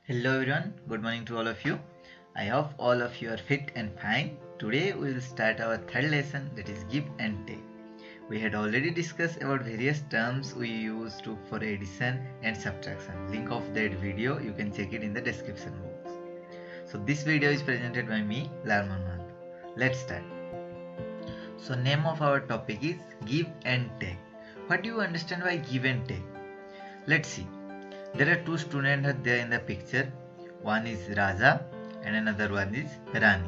Hello everyone, good morning to all of you. I hope all of you are fit and fine. Today we will start our third lesson, that is give and take. We had already discussed about various terms we use for addition and subtraction. Link of that video you can check it in the description box. So this video is presented by me, Larman Mahato. Let's start. So name of our topic is give and take. What do you understand by give and take? Let's see. There are two students there in the picture. One is Raja and another one is Rani.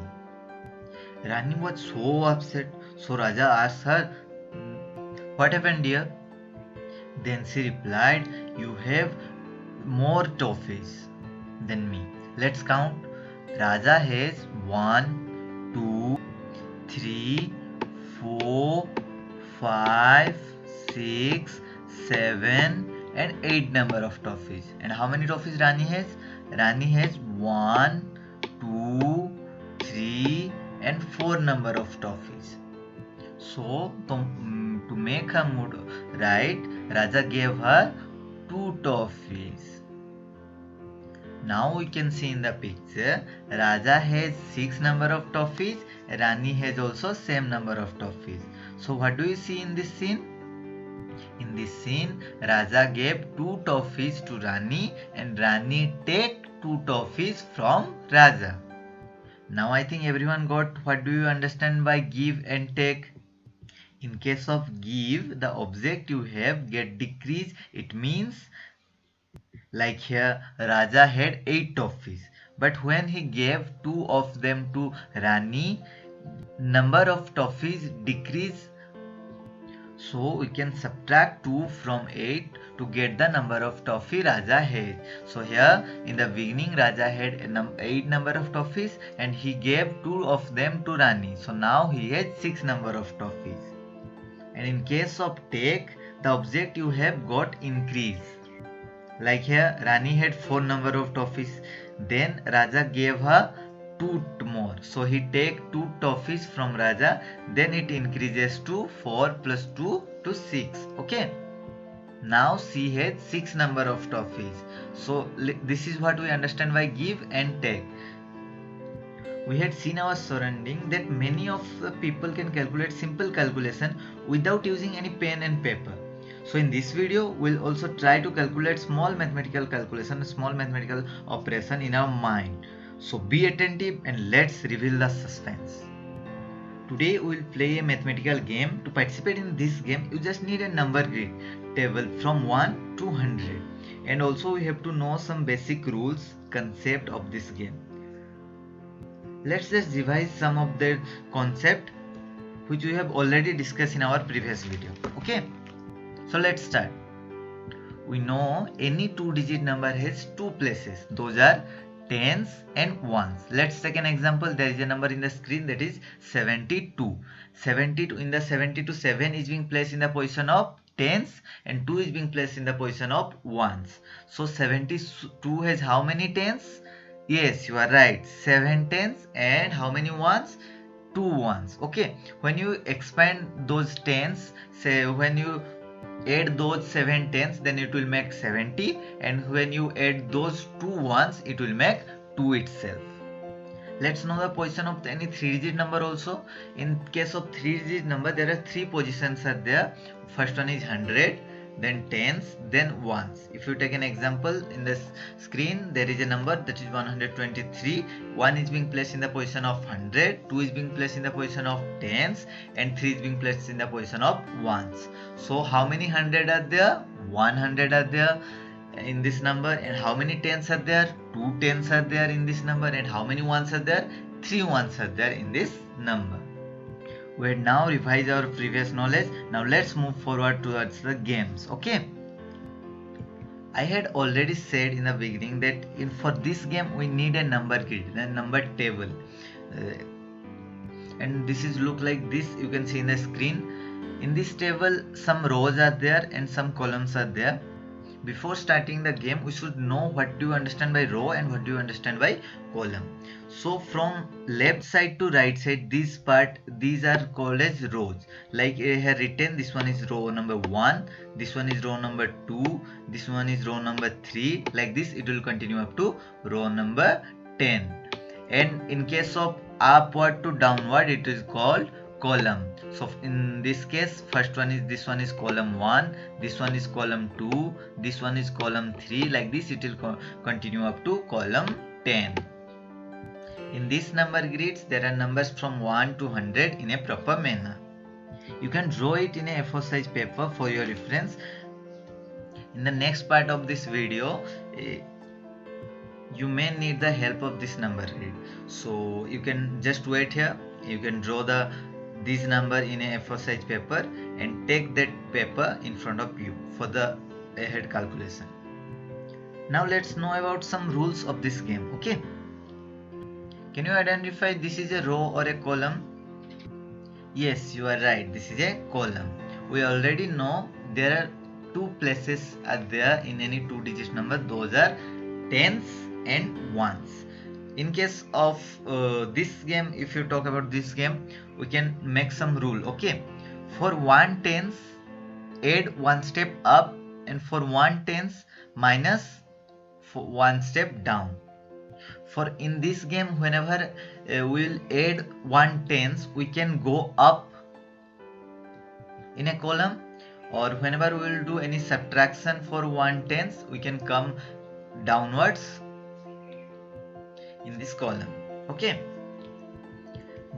Rani was so upset. So Raja asked her, "What happened, dear?" Then she replied, "You have more toffees than me. Let's count." Raja has 1, 2, 3, 4, 5, 6, 7 and 8 number of toffees. And how many toffees Rani has? Rani has 1, 2, 3 and 4 number of toffees. So to make her mood right, Raja gave her 2 toffees. Now we can see in the picture, Raja has 6 number of toffees, Rani has also same number of toffees. So what do you see in this scene? In this scene, Raja gave 2 toffees to Rani and Rani take 2 toffees from Raja. Now I think everyone got what do you understand by give and take. In case of give, the object you have get decreased. It means like here, Raja had 8 toffees, but when he gave 2 of them to Rani, number of toffees decrease. So we can subtract 2 from 8 to get the number of toffee Raja had. So here in the beginning Raja had 8 number of toffees and he gave 2 of them to Rani. So now he had 6 number of toffees. And in case of take, the object you have got increase. Like here, Rani had 4 number of toffees. Then Raja gave her 2 more. So he take 2 toffees from Raja. Then it increases to 4 plus 2 to 6. Okay. Now she had 6 number of toffees. So this is what we understand by give and take. We had seen our surrounding that many of the people can calculate simple calculation without using any pen and paper. So in this video, we'll also try to calculate small mathematical calculation, small mathematical operation in our mind. So be attentive and let's reveal the suspense. Today we will play a mathematical game. To participate in this game, you just need a number grid table from 1 to 100. And also we have to know some basic rules, concept of this game. Let's just revise some of the concept which we have already discussed in our previous video. Okay. So let's start. We know any 2-digit number has 2 places. Those are tens and ones. Let's take an example. There is a number in the screen that is 72. 72 in the 72, 7 is being placed in the position of tens and 2 is being placed in the position of ones. So 72 has how many tens? Yes, you are right. 7 tens and how many ones? 2 ones. Okay. When you expand those tens, say when you add those 7 tens, then it will make 70, and when you add those 2 ones, it will make 2 itself. Let's know the position of any 3-digit number also. In case of 3-digit number, there are 3 positions are there. First one is 100, then tens, then ones. If you take an example in the screen, there is a number that is 123. 1 is being placed in the position of 100, 2 is being placed in the position of tens, and 3 is being placed in the position of ones. So how many 100 are there? 100 are there in this number. And how many tens are there? 2 tens are there in this number. And how many ones are there? 3 ones are there in this number. We had now revised our previous knowledge. Now let's move forward towards the games. Okay. I had already said in the beginning that for this game we need a number grid, a number table. And this is look like this. You can see in the screen. In this table some rows are there and some columns are there. before starting the game we should know what do you understand by row and what do you understand by column. So from left side to right side, these are called as rows. Like I have written, this one is row number 1, this one is row number 2, this one is row number 3. Like this it will continue up to row number 10. And in case of upward to downward, it is called column. So in this case, first one is, this one is column 1, this one is column 2, this one is column 3. Like this it will continue up to column 10. In these number grids, there are numbers from 1 to 100 in a proper manner. You can draw it in a A4 size paper for your reference. In the next part of this video, you may need the help of this number grid. So you can just wait here. You can draw this number in a A4 size paper and take that paper in front of you for the ahead calculation. Now let's know about some rules of this game. Okay. Can you identify this is a row or a column? Yes, you are right. This is a column. We already know there are two places are there in any two-digit number. Those are tens and ones. In case of this game, if you talk about this game, we can make some rule. Okay, for 1 tens, add one step up, and for 1 tens, minus for one step down. For in this game, whenever we will add 1 tens, we can go up in a column, or whenever we will do any subtraction for 1 tens, we can come downwards in this column. Okay,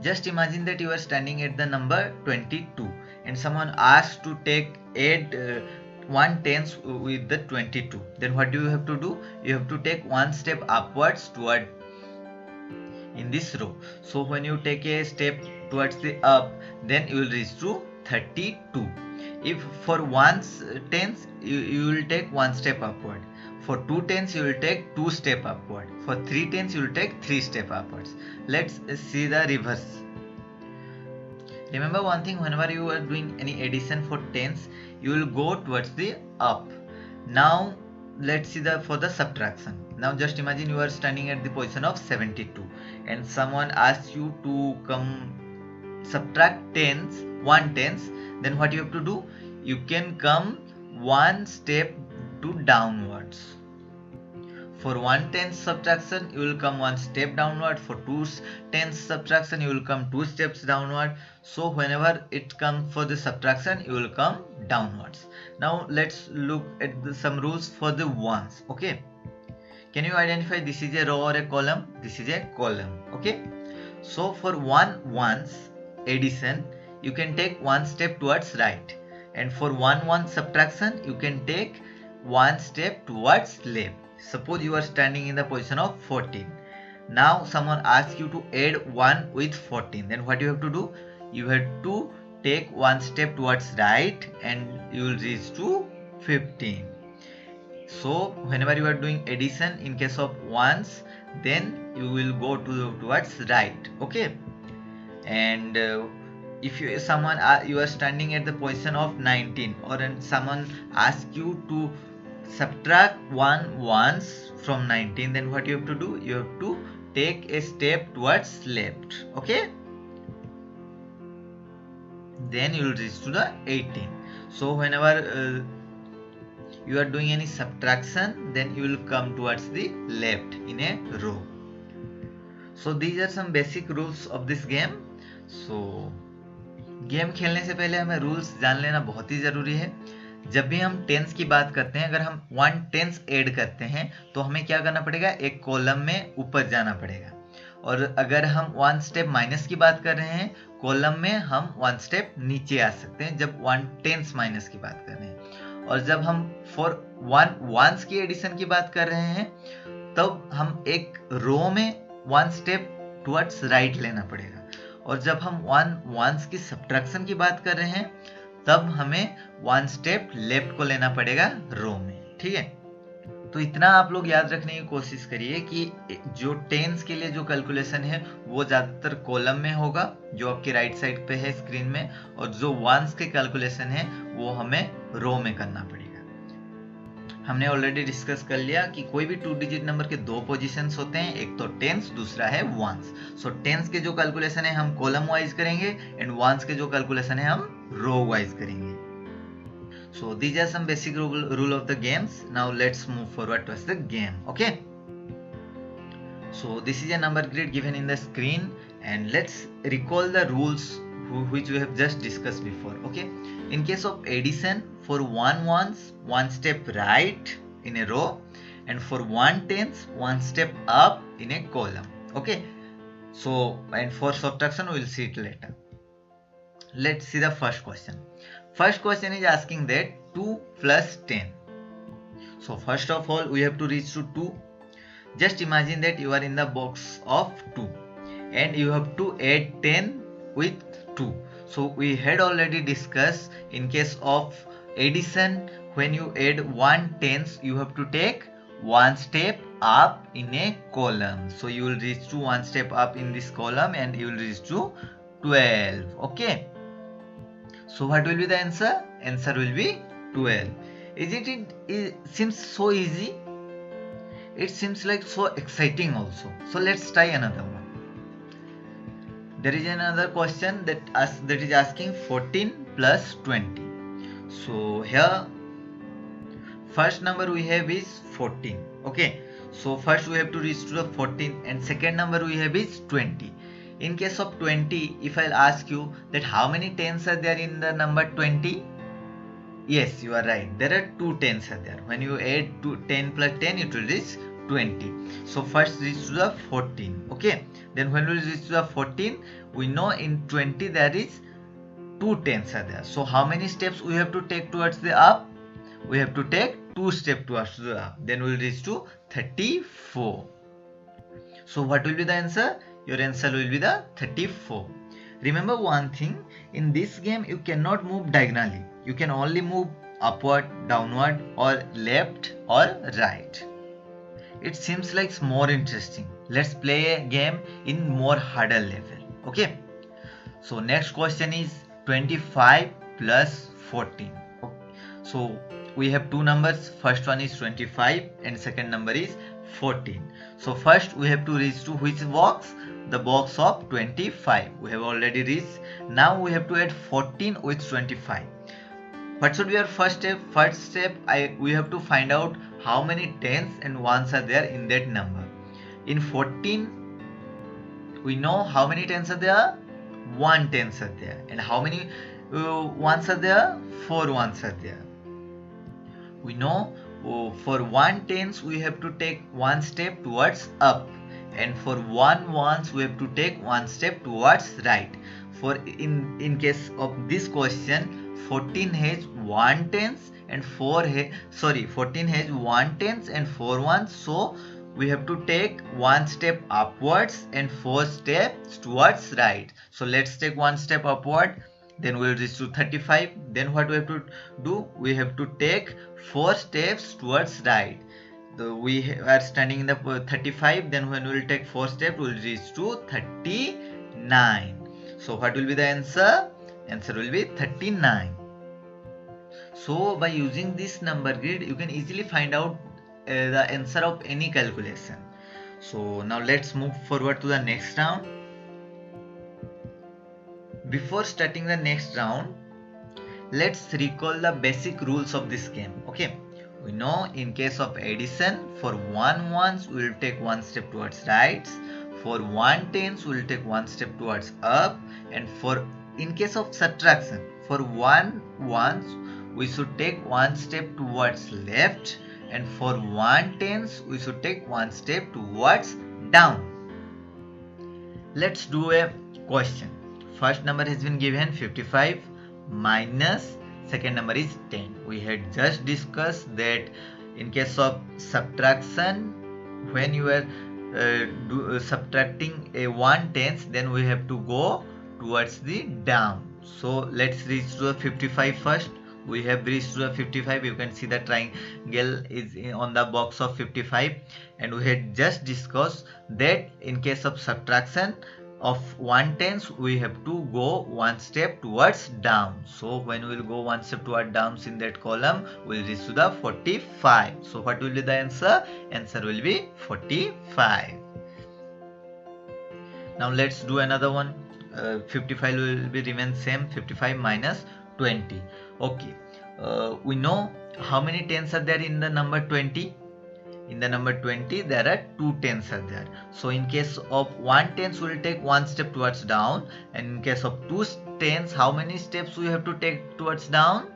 just imagine that you are standing at the number 22 and someone asks to add 1 tens with the 22. Then what do you have to do? You have to take one step upwards toward in this row. So when you take a step towards the up, then you will reach to 32. If for 1 tens, you will take one step upward. For 2 tens, you will take 2 step upward. For 3 tens, you will take 3 step upwards. Let's see the reverse. Remember one thing, whenever you are doing any addition for tens, you will go towards the up. Now let's see for the subtraction. Now just imagine you are standing at the position of 72 and someone asks you to come subtract 1 tens. Then what you have to do? You can come one step to downwards. For 1 tens subtraction, you will come one step downward. For 2 tens subtraction, you will come 2 steps downward. So whenever it comes for the subtraction, you will come downwards. Now let's look at some rules for the ones. Okay, can you identify this is a row or a column? This is a column. Okay, so for 1 ones addition, you can take one step towards right, and for 1 subtraction, you can take one step towards left. Suppose you are standing in the position of 14. Now someone asks you to add 1 with 14. Then what you have to do? You have to take one step towards right and you will reach to 15. So whenever you are doing addition in case of ones, then you will go towards right. Okay, and if you are standing at the position of 19, or someone asks you to subtract 1 ones from 19, then what you have to do? You have to take a step towards left. Okay, then you will reach to the 18. So whenever you are doing any subtraction, then you will come towards the left in a row. So these are some basic rules of this game. So game खेलने से पहले हमें rules जान लेना बहुत ही ज़रूरी है. जब भी हम टेंस की बात करते हैं, अगर हम 1 टेंस ऐड करते हैं तो हमें क्या करना पड़ेगा? एक कॉलम में ऊपर जाना पड़ेगा. और अगर हम 1 स्टेप माइनस की बात कर रहे हैं, कॉलम में हम 1 स्टेप नीचे आ सकते हैं जब 1 टेंस माइनस की बात कर रहे हैं. और जब हम फॉर 1 वंस की एडिशन की बात कर रहे हैं, तब हम एक रो में 1 स्टेप टुवर्ड्स राइट लेना पड़ेगा. और जब हम 1 वंस की सब्ट्रैक्शन की बात कर रहे हैं, तब हमें 1 स्टेप लेफ्ट को लेना पड़ेगा रो में. ठीक है, तो इतना आप लोग याद रखने की कोशिश करिए कि जो टेंस के लिए जो कैलकुलेशन है वो ज़्यादातर कॉलम में होगा, जो आपके राइट साइड पे है स्क्रीन में, और जो वंस के कैलकुलेशन है वो हमें रो में करना पड़ेगा. हमने ऑलरेडी डिस्कस कर लिया कि कोई भी 2 डिजिट नंबर के दो पोजीशंस होते हैं, एक तो टेंस, दूसरा है वंस। सो टेंस के जो कैलकुलेशन है हम कॉलम वाइज करेंगे एंड वंस के जो कैलकुलेशन है हम रो वाइज करेंगे। So these are some basic rule of the games. Now let's move forward towards the game. Okay. So this is a number grid given in the screen, and let's recall the rules which we have just discussed before. Okay. In case of addition, for one ones, one step right in a row, and for one tens, one step up in a column. Okay. So and for subtraction, we will see it later. Let's see the first question. First question is asking that 2 plus 10. So first of all we have to reach to 2. Just imagine that you are in the box of 2 and you have to add 10 with 2. So we had already discussed in case of addition, when you add 1 tens you have to take one step up in a column. So you will reach to one step up in this column and you will reach to 12. Okay. So what will be the answer? Answer will be 12. Isn't it? It seems so easy. It seems like so exciting also. So let's try another one. There is another question that is asking 14 plus 20. So here first number we have is 14. Okay. So first we have to reach to the 14 and second number we have is 20. In case of 20, if I'll ask you that how many tens are there in the number 20? Yes, you are right. There are 2 tens are there. When you add 10 plus 10, it will reach 20. So first reach to the 14. Okay. Then when we reach to the 14, we know in 20 there is 2 tens are there. So how many steps we have to take towards the up? We have to take 2 steps towards the up. Then we will reach to 34. So what will be the answer? Your answer will be the 34. Remember one thing, in this game you cannot move diagonally. You can only move upward, downward or left or right. It seems like more interesting. Let's play a game in more harder level. Okay. So next question is 25 plus 14. Okay. So we have two numbers. First one is 25 and second number is 14. So first we have to reach to which box? The box of 25. We have already reached. Now we have to add 14 with 25. What should be our first step? First step, we have to find out how many tens and ones are there in that number. In 14, we know how many tens are there? 1 tens are there. And how many ones are there? 4 ones are there. We know for 1 tens we have to take one step towards up, and for 1 ones we have to take one step towards right. For in case of this question, 14 has 1 tens and 14 has 1 tens and 4 ones. So we have to take one step upwards and 4 steps towards right. So let's take one step upward. Then we will reach to 35. Then what we have to do? We have to take 4 steps towards right. We are standing in the 35. Then when we will take 4 steps, we will reach to 39. So what will be the answer? Answer will be 39. So by using this number grid, you can easily find out the answer of any calculation. So now let's move forward to the next round. Before starting the next round, let's recall the basic rules of this game. Okay, we know in case of addition, for 1 ones we will take one step towards right, for 1 tens we will take one step towards up, and for in case of subtraction, for 1 ones we should take one step towards left, and for 1 tens we should take one step towards down. Let's do a question. First number has been given 55 minus second number is 10. We had just discussed that in case of subtraction, when you are subtracting a 1 tens, then we have to go towards the down. So let's reach to the 55 first. We have reached to the 55. You can see the triangle is on the box of 55, and we had just discussed that in case of subtraction, of 1 tens, we have to go one step towards down. So when we will go one step toward down in that column, we will reach to the 45. So what will be the answer? Answer will be 45. Now let's do another one. 55 will be remain same. 55 minus 20. Okay, we know how many tens are there in the number 20. In the number 20, there are 2 tens are there. So in case of 1 tens, we will take one step towards down. And in case of 2 tens, how many steps we have to take towards down?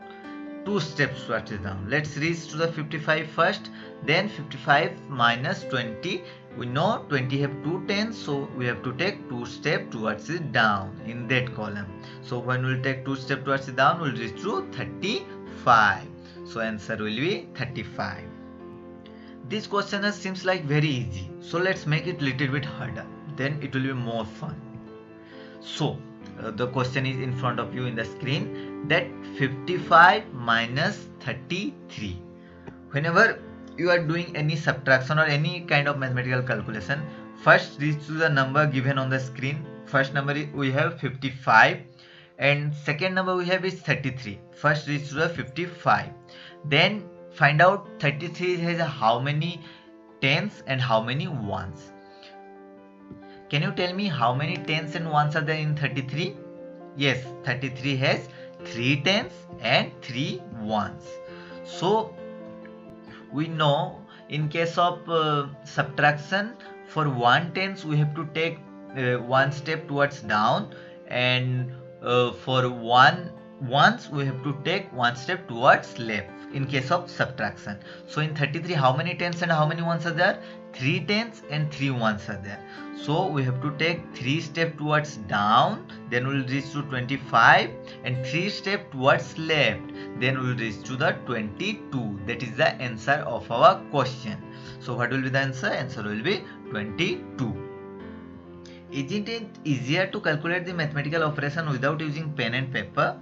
2 steps towards down. Let's reach to the 55 first. Then 55 minus 20. We know 20 have 2 tens, so we have to take 2 steps towards it down in that column. So when we will take 2 steps towards it down, we will reach to 35. So answer will be 35. This question seems like very easy, so let's make it little bit harder, then it will be more fun. So the question is in front of you in the screen, that 55 minus 33. Whenever you are doing any subtraction or any kind of mathematical calculation, first reach to the number given on the screen. First number we have 55 and second number we have is 33. First reach to the 55, then find out 33 has how many tens and how many ones. Can you tell me how many tens and ones are there in 33? Yes, 33 has 3 tens and 3 ones. So we know in case of subtraction, for 1 tens we have to take one step towards down, and for 1 ones we have to take one step towards left in case of subtraction. So in 33, how many tens and how many ones are there? 3 tens and 3 ones are there. So we have to take 3 steps towards down, then we will reach to 25, and 3 steps towards left, then we will reach to the 22. That is the answer of our question. So what will be the answer? Answer will be 22. Isn't it easier to calculate the mathematical operation without using pen and paper?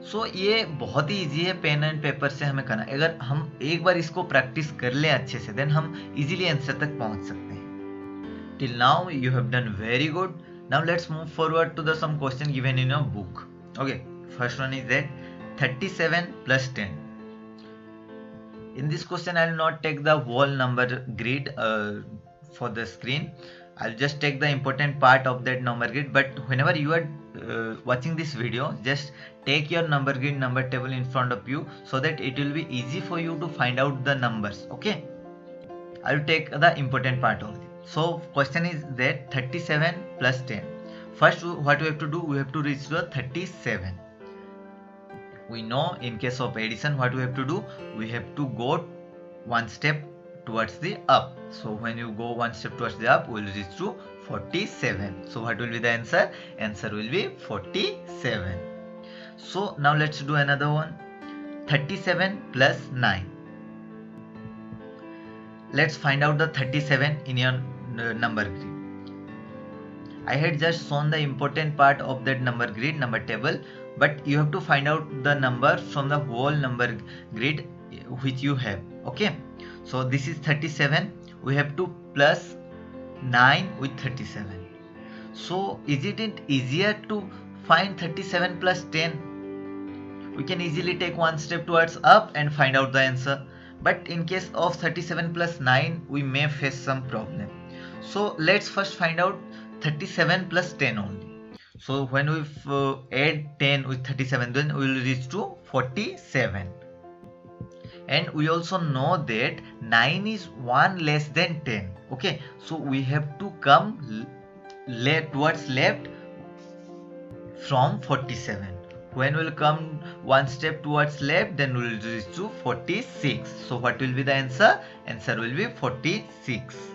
सो ये बहुत ही easy है pen and paper से हमें करना. अगर हम एक बार इसको प्रैक्टिस कर लें अच्छे से, देन हम इजीली आंसर तक पहुंच सकते हैं. Till now you have done very good. Now let's move forward to the sum question given in your book. Okay, first one is that 37 plus 10. In this question I will not take the whole number grid for the screen. I'll just take the important part of that number grid, but whenever you are watching this video, just take your number grid, number table in front of you, so that it will be easy for you to find out the numbers. Okay, I will take the important part only. So question is that 37 plus 10. First what we have to do, we have to reach the 37. We know in case of addition what we have to do, we have to go one step towards the up. So when you go one step towards the up, we will reach to 47. So what will be the answer? Answer will be 47. So now let's do another one. 37 plus 9. Let's find out the 37 in your number grid. I had just shown the important part of that number grid, number table, but you have to find out the number from the whole number grid which you have. Okay, so this is 37. We have to plus 9 with 37. So is it easier to find 37 plus 10? We can easily take one step towards up and find out the answer. But in case of 37 plus 9, we may face some problem. So let's first find out 37 plus 10 only. So when we add 10 with 37, then we will reach to 47. And we also know that 9 is 1 less than 10. Okay, so we have to come towards left from 47. When we will come one step towards left, then we will reach to 46. So what will be the answer? Answer will be 46.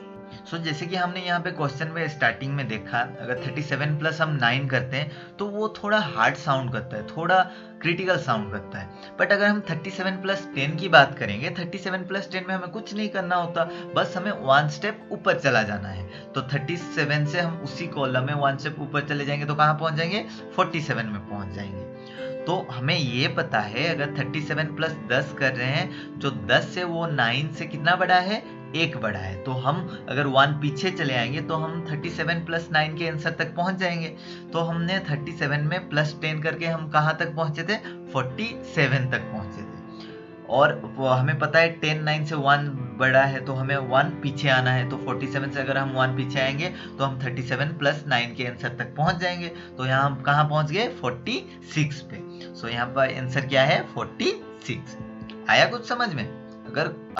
So जैसे कि हमने यहाँ पे question में starting में देखा, अगर 37 plus हम 9 करते हैं तो वो थोड़ा हार्ड साउंड करता है, थोड़ा क्रिटिकल साउंड करता है. बट अगर हम 37 प्लस 10 की बात करेंगे, 37 प्लस 10 में हमें कुछ नहीं करना होता, बस हमें वन स्टेप ऊपर चला जाना है. तो 37 से हम उसी कॉलम में वन स्टेप ऊपर चले जाएंगे तो कहाँ पहुँच जाएंगे? 47 में पहुँच जाएंगे. तो हमें ये पता है अगर 37 प्लस 10 कर रहे हैं, जो 10 से वो 9 से कितना बड़ा है? एक बड़ा है, तो हम अगर 1 पीछे चले आएंगे तो हम 37 प्लस 9 के आंसर तक पहुंच जाएंगे। तो हमने 37 में प्लस 10 करके हम कहाँ तक पहुंचे थे, 47 तक पहुंचे थे। और हमें पता है 10 9 से 1 बड़ा है, तो हमें 1 पीछे आना है। तो 47 से अगर हम 1 पीछे आएंगे तो हम 37 प्लस 9 के आंसर तक पहुंच जाएंगे। तो यहाँ हम कहाँ पहुंच गए, 46 पे। सो यहाँ पर आंसर क्या है, 46। आया कुछ समझ में? अगर